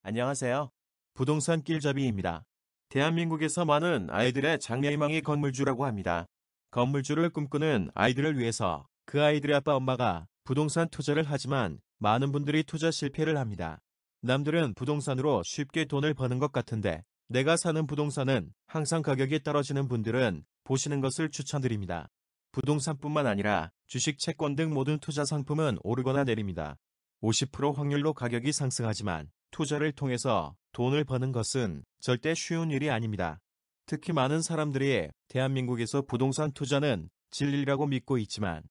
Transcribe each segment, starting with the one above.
안녕하세요. 부동산 길잡이입니다. 대한민국에서 많은 아이들의 장래희망이 건물주라고 합니다. 건물주를 꿈꾸는 아이들을 위해서 그 아이들의 아빠 엄마가 부동산 투자를 하지만 많은 분들이 투자 실패를 합니다. 남들은 부동산으로 쉽게 돈을 버는 것 같은데 내가 사는 부동산은 항상 가격이 떨어지는 분들은 보시는 것을 추천드립니다. 부동산뿐만 아니라 주식, 채권 등 모든 투자 상품은 오르거나 내립니다. 50% 확률로 가격이 상승하지만 투자를 통해서 돈을 버는 것은 절대 쉬운 일이 아닙니다. 특히 많은 사람들이 대한민국에서 부동산 투자는 진리라고 믿고 있지만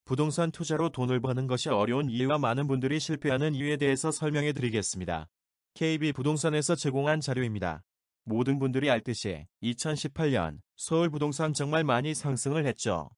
부동산 투자로 돈을 버는 것이 어려운 이유와 많은 분들이 실패하는 이유에 대해서 설명해 드리겠습니다. KB 부동산에서 제공한 자료입니다. 모든 분들이 알듯이 2018년 서울 부동산 정말 많이 상승을 했죠.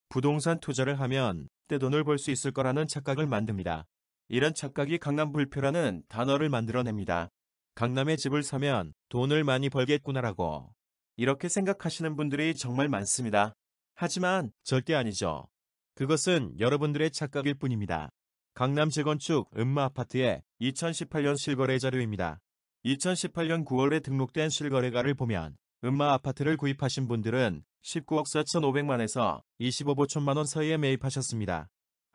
부동산 투자를 하면 떼돈을 벌 수 있을 거라는 착각을 만듭니다. 이런 착각이 강남불표라는 단어를 만들어냅니다. 강남에 집을 사면 돈을 많이 벌겠구나라고. 이렇게 생각하시는 분들이 정말 많습니다. 하지만 절대 아니죠. 그것은 여러분들의 착각일 뿐입니다. 강남 재건축 음마아파트의 2018년 실거래 자료입니다. 2018년 9월에 등록된 실거래가를 보면 음마아파트를 구입하신 분들은 19억 4,500만에서 25억 5천만 원 사이에 매입하셨습니다.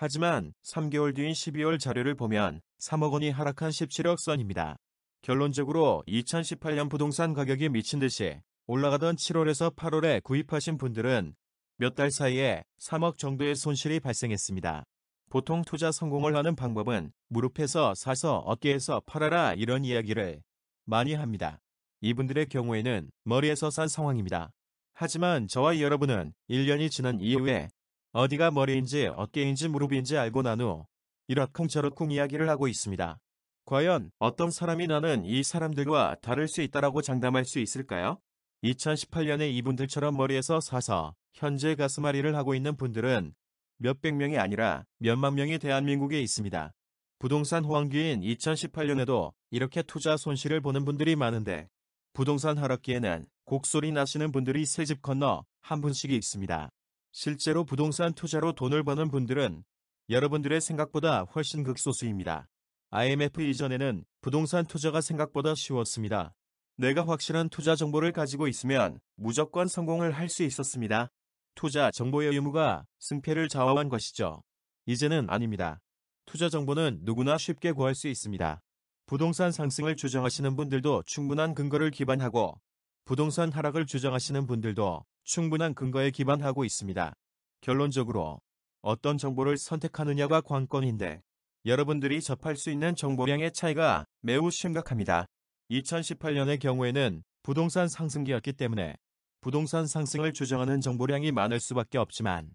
하지만 3개월 뒤인 12월 자료를 보면 3억 원이 하락한 17억 선입니다. 결론적으로 2018년 부동산 가격이 미친 듯이 올라가던 7월에서 8월에 구입하신 분들은 몇 달 사이에 3억 정도의 손실이 발생했습니다. 보통 투자 성공을 하는 방법은 무릎에서 사서 어깨에서 팔아라 이런 이야기를 많이 합니다. 이분들의 경우에는 머리에서 산 상황입니다. 하지만 저와 여러분은 1년이 지난 이후에 어디가 머리인지 어깨인지 무릎인지 알고 난 후 이러쿵저러쿵 이야기를 하고 있습니다. 과연 어떤 사람이 나는 이 사람들과 다를 수 있다라고 장담할 수 있을까요? 2018년에 이분들처럼 머리에서 사서 현재 가슴앓이를 하고 있는 분들은 몇백 명이 아니라 몇만 명이 대한민국에 있습니다. 부동산 호황기인 2018년에도 이렇게 투자 손실을 보는 분들이 많은데 부동산 하락기에는 곡소리 나시는 분들이 세 집 건너 한 분씩 있습니다. 실제로 부동산 투자로 돈을 버는 분들은 여러분들의 생각보다 훨씬 극소수입니다. IMF 이전에는 부동산 투자가 생각보다 쉬웠습니다. 내가 확실한 투자 정보를 가지고 있으면 무조건 성공을 할 수 있었습니다. 투자 정보의 의무가 승패를 좌우한 것이죠. 이제는 아닙니다. 투자 정보는 누구나 쉽게 구할 수 있습니다. 부동산 상승을 주장하시는 분들도 충분한 근거를 기반하고 부동산 하락을 주장하시는 분들도 충분한 근거에 기반하고 있습니다. 결론적으로 어떤 정보를 선택하느냐가 관건인데 여러분들이 접할 수 있는 정보량의 차이가 매우 심각합니다. 2018년의 경우에는 부동산 상승기였기 때문에 부동산 상승을 주장하는 정보량이 많을 수밖에 없지만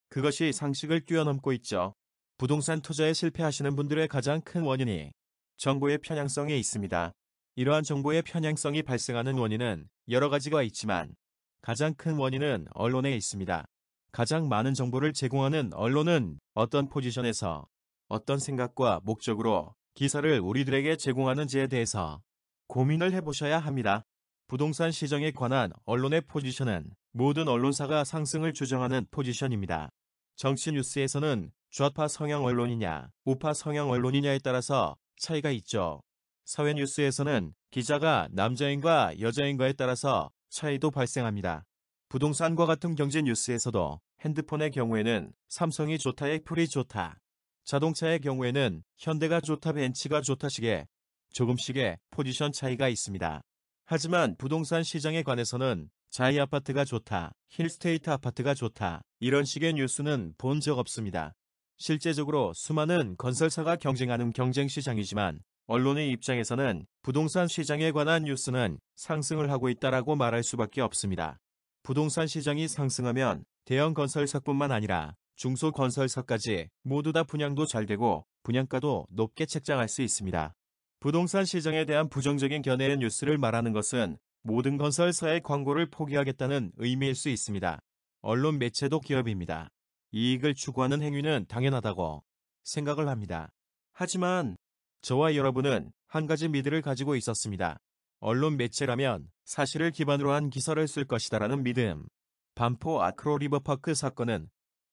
그것이 상식을 뛰어넘고 있죠. 부동산 투자에 실패하시는 분들의 가장 큰 원인이 정보의 편향성에 있습니다. 이러한 정보의 편향성이 발생하는 원인은 여러 가지가 있지만 가장 큰 원인은 언론에 있습니다. 가장 많은 정보를 제공하는 언론은 어떤 포지션에서 어떤 생각과 목적으로 기사를 우리들에게 제공하는지에 대해서 고민을 해보셔야 합니다. 부동산 시장에 관한 언론의 포지션은 모든 언론사가 상승을 주장하는 포지션입니다. 정치 뉴스에서는 좌파 성향 언론이냐, 우파 성향 언론이냐에 따라서 차이가 있죠. 사회 뉴스에서는 기자가 남자인가 여자인가에 따라서 차이도 발생합니다. 부동산과 같은 경제 뉴스에서도 핸드폰의 경우에는 삼성이 좋다, 애플이 좋다. 자동차의 경우에는 현대가 좋다, 벤츠가 좋다식의 조금씩의 포지션 차이가 있습니다. 하지만 부동산 시장에 관해서는 자이 아파트가 좋다, 힐스테이트 아파트가 좋다 이런 식의 뉴스는 본 적 없습니다. 실제적으로 수많은 건설사가 경쟁하는 경쟁시장이지만 언론의 입장에서는 부동산 시장에 관한 뉴스는 상승을 하고 있다라고 말할 수밖에 없습니다. 부동산 시장이 상승하면 대형 건설사뿐만 아니라 중소건설사까지 모두 다 분양도 잘 되고 분양가도 높게 책정할 수 있습니다. 부동산 시장에 대한 부정적인 견해의 뉴스를 말하는 것은 모든 건설사의 광고를 포기하겠다는 의미일 수 있습니다. 언론 매체도 기업입니다. 이익을 추구하는 행위는 당연하다고 생각을 합니다. 하지만 저와 여러분은 한 가지 미드를 가지고 있었습니다. 언론 매체라면 사실을 기반으로 한 기사를 쓸 것이다라는 믿음. 반포 아크로 리버파크 사건은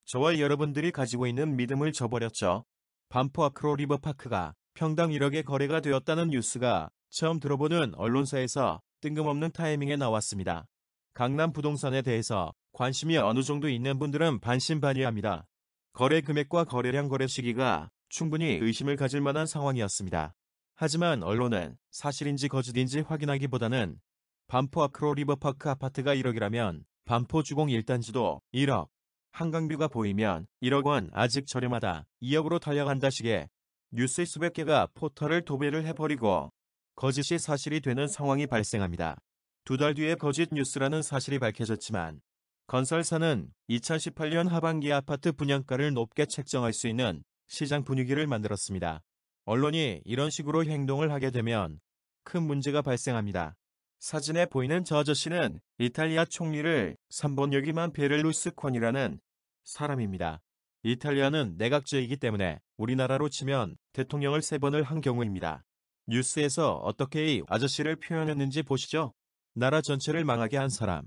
저와 여러분들이 가지고 있는 믿음을 저버렸죠. 반포 아크로 리버파크가 평당 1억에 거래가 되었다는 뉴스가 처음 들어보는 언론사에서 뜬금없는 타이밍에 나왔습니다. 강남 부동산에 대해서 관심이 어느 정도 있는 분들은 반신반의합니다. 거래 금액과 거래량 거래 시기가 충분히 의심을 가질 만한 상황이었습니다. 하지만 언론은 사실인지 거짓인지 확인하기보다는 반포 아크로 리버파크 아파트가 1억이라면 반포 주공 1단지도 1억, 한강뷰가 보이면 1억 원 아직 저렴하다 2억으로 달려간다 식의 뉴스 수백 개가 포털을 도배를 해버리고 거짓이 사실이 되는 상황이 발생합니다. 2달 뒤에 거짓 뉴스라는 사실이 밝혀졌지만 건설사는 2018년 하반기 아파트 분양가를 높게 책정할 수 있는 시장 분위기를 만들었습니다. 언론이 이런 식으로 행동을 하게 되면 큰 문제가 발생합니다. 사진에 보이는 저 아저씨는 이탈리아 총리를 3번 역임한 베를루스코니라는 사람입니다. 이탈리아는 내각제이기 때문에 우리나라로 치면 대통령을 3번을 한 경우입니다. 뉴스에서 어떻게 이 아저씨를 표현했는지 보시죠. 나라 전체를 망하게 한 사람.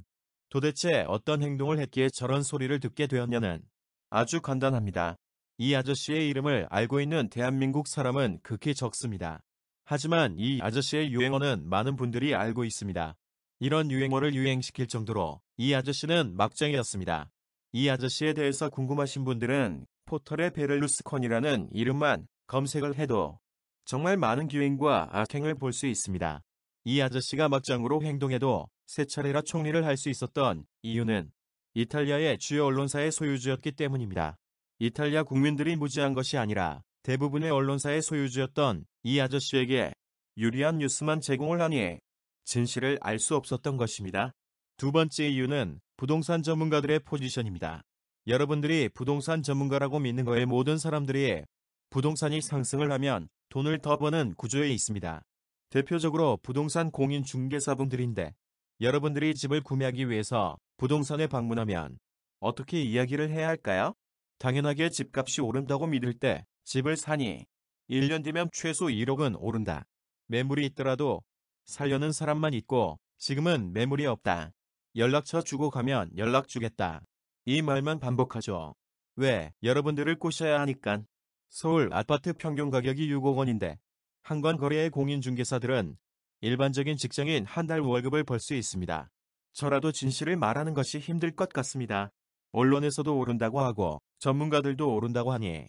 도대체 어떤 행동을 했기에 저런 소리를 듣게 되었냐는 아주 간단합니다. 이 아저씨의 이름을 알고 있는 대한민국 사람은 극히 적습니다. 하지만 이 아저씨의 유행어는 많은 분들이 알고 있습니다. 이런 유행어를 유행시킬 정도로 이 아저씨는 막장이었습니다. 이 아저씨에 대해서 궁금하신 분들은 포털의 베를루스코니라는 이름만 검색을 해도 정말 많은 기행과 악행을 볼 수 있습니다. 이 아저씨가 막장으로 행동해도 3차례나 총리를 할 수 있었던 이유는 이탈리아의 주요 언론사의 소유주였기 때문입니다. 이탈리아 국민들이 무지한 것이 아니라 대부분의 언론사의 소유주였던 이 아저씨에게 유리한 뉴스만 제공을 하니 진실을 알 수 없었던 것입니다. 두 번째 이유는 부동산 전문가들의 포지션입니다. 여러분들이 부동산 전문가라고 믿는 거에 모든 사람들이 부동산이 상승을 하면 돈을 더 버는 구조에 있습니다. 대표적으로 부동산 공인중개사분들인데 여러분들이 집을 구매하기 위해서 부동산에 방문하면 어떻게 이야기를 해야 할까요? 당연하게 집값이 오른다고 믿을 때 집을 사니 1년 뒤면 최소 1억은 오른다. 매물이 있더라도 살려는 사람만 있고 지금은 매물이 없다. 연락처 주고 가면 연락 주겠다. 이 말만 반복하죠. 왜? 여러분들을 꼬셔야 하니깐. 서울 아파트 평균 가격이 6억 원인데 한 건 거래의 공인중개사들은 일반적인 직장인 한 달 월급을 벌 수 있습니다. 저라도 진실을 말하는 것이 힘들 것 같습니다. 언론에서도 오른다고 하고 전문가들도 오른다고 하니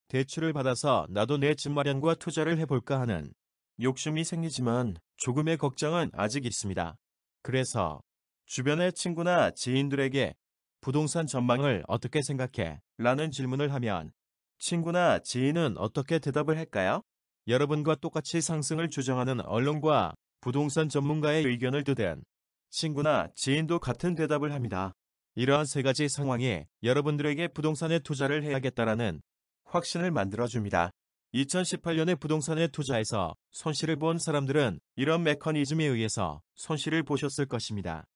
대출을 받아서 나도 내 집 마련과 투자를 해볼까 하는 욕심이 생기지만 조금의 걱정은 아직 있습니다. 그래서 주변의 친구나 지인들에게 부동산 전망을 어떻게 생각해? 라는 질문을 하면 친구나 지인은 어떻게 대답을 할까요? 여러분과 똑같이 상승을 주장하는 언론과 부동산 전문가의 의견을 듣은 친구나 지인도 같은 대답을 합니다. 이러한 3가지 상황이 여러분들에게 부동산에 투자를 해야겠다라는 확신을 만들어줍니다. 2018년에 부동산에 투자해서 손실을 본 사람들은 이런 메커니즘에 의해서 손실을 보셨을 것입니다.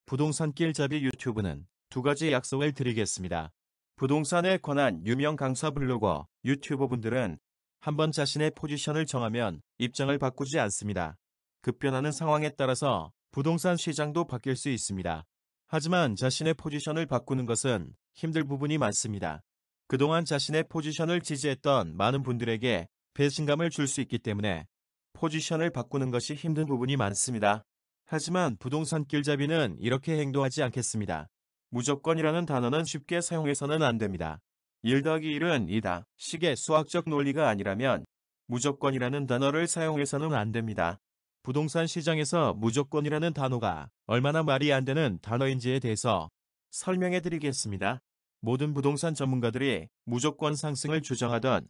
부동산 길잡이 유튜브는 2가지 약속을 드리겠습니다. 부동산에 관한 유명 강사 블로거, 유튜버분들은 한번 자신의 포지션을 정하면 입장을 바꾸지 않습니다. 급변하는 상황에 따라서 부동산 시장도 바뀔 수 있습니다. 하지만 자신의 포지션을 바꾸는 것은 힘들 부분이 많습니다. 그동안 자신의 포지션을 지지했던 많은 분들에게 배신감을 줄 수 있기 때문에 포지션을 바꾸는 것이 힘든 부분이 많습니다. 하지만 부동산 길잡이는 이렇게 행동하지 않겠습니다. 무조건이라는 단어는 쉽게 사용해서는 안 됩니다. 1 더하기 1은 2다. 식의 수학적 논리가 아니라면 무조건이라는 단어를 사용해서는 안 됩니다. 부동산 시장에서 무조건이라는 단어가 얼마나 말이 안 되는 단어인지에 대해서 설명해 드리겠습니다. 모든 부동산 전문가들이 무조건 상승을 주장하던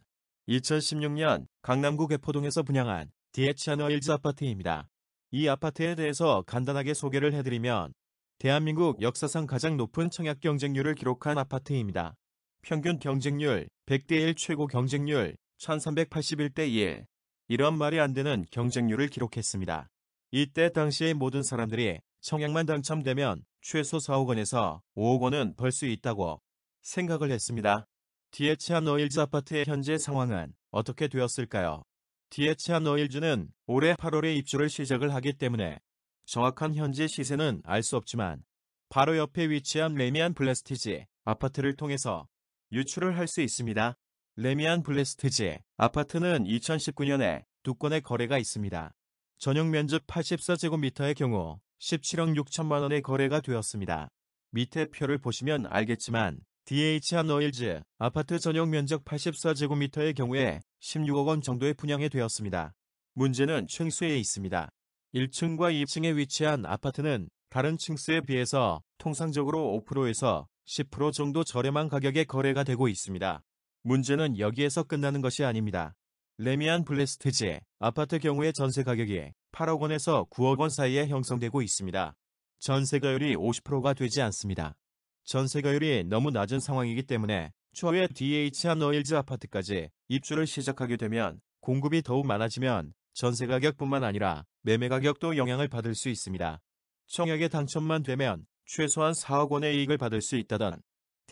2016년 강남구 개포동에서 분양한 DH&Oil즈 아파트입니다. 이 아파트에 대해서 간단하게 소개를 해드리면 대한민국 역사상 가장 높은 청약 경쟁률을 기록한 아파트입니다. 평균 경쟁률 100대 1 최고 경쟁률 1381대 1. 이런 말이 안 되는 경쟁률을 기록했습니다. 이때 당시의 모든 사람들이 청약만 당첨되면 최소 4억 원에서 5억 원은 벌 수 있다고 생각을 했습니다. DH&Oil즈 아파트의 현재 상황은 어떻게 되었을까요? DH&Oil즈는 올해 8월에 입주를 시작을 하기 때문에 정확한 현재 시세는 알 수 없지만 바로 옆에 위치한 레미안 플레스티지 아파트를 통해서 유출을 할 수 있습니다. 레미안 블레스트지 아파트는 2019년에 2건의 거래가 있습니다. 전용 면적 84제곱미터의 경우 17억 6천만 원의 거래가 되었습니다. 밑에 표를 보시면 알겠지만 DH 한오일즈 아파트 전용 면적 84제곱미터의 경우에 16억 원 정도에 분양이 되었습니다. 문제는 층수에 있습니다. 1층과 2층에 위치한 아파트는 다른 층수에 비해서 통상적으로 5%에서 10% 정도 저렴한 가격에 거래가 되고 있습니다. 문제는 여기에서 끝나는 것이 아닙니다. 레미안 블레스트지 아파트 경우의 전세 가격이 8억 원에서 9억 원 사이에 형성되고 있습니다. 전세가율이 50%가 되지 않습니다. 전세가율이 너무 낮은 상황이기 때문에 추후에 DH 한오일즈 아파트까지 입주를 시작하게 되면 공급이 더욱 많아지면 전세가격뿐만 아니라 매매가격도 영향을 받을 수 있습니다. 청약에 당첨만 되면 최소한 4억 원의 이익을 받을 수 있다던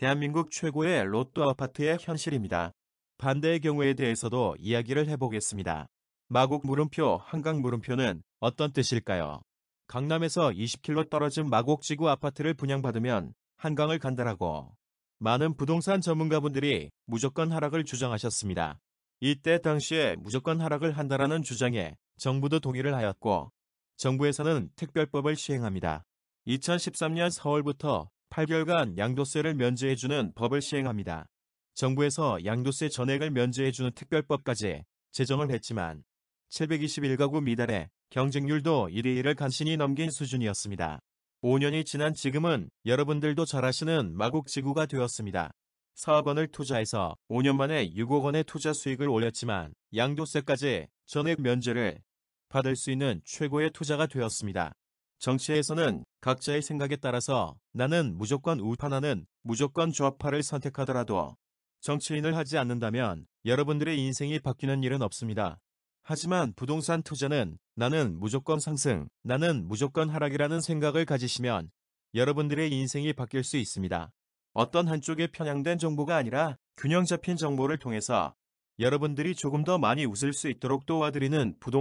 대한민국 최고의 로또 아파트의 현실입니다. 반대의 경우에 대해서도 이야기를 해보겠습니다. 마곡 물음표 한강 물음표는 어떤 뜻일까요? 강남에서 20km 떨어진 마곡지구 아파트를 분양받으면 한강을 간다라고 많은 부동산 전문가분들이 무조건 하락을 주장하셨습니다. 이때 당시에 무조건 하락을 한다라는 주장에 정부도 동의를 하였고 정부에서는 특별법을 시행합니다. 2013년 4월부터 8개월간 양도세를 면제해주는 법을 시행합니다. 정부에서 양도세 전액을 면제해주는 특별법까지 제정을 했지만 721가구 미달에 경쟁률도 1위 1을 간신히 넘긴 수준이었습니다. 5년이 지난 지금은 여러분들도 잘 아시는 마곡지구가 되었습니다. 4억 원을 투자해서 5년 만에 6억 원의 투자 수익을 올렸지만 양도세까지 전액 면제를 받을 수 있는 최고의 투자가 되었습니다. 정치에서는 각자의 생각에 따라서 나는 무조건 우파나는 무조건 좌파를 선택하더라도 정치인을 하지 않는다면 여러분들의 인생이 바뀌는 일은 없습니다. 하지만 부동산 투자는 나는 무조건 상승, 나는 무조건 하락이라는 생각을 가지시면 여러분들의 인생이 바뀔 수 있습니다. 어떤 한쪽에 편향된 정보가 아니라 균형 잡힌 정보를 통해서 여러분들이 조금 더 많이 웃을 수 있도록 도와드리는 부동산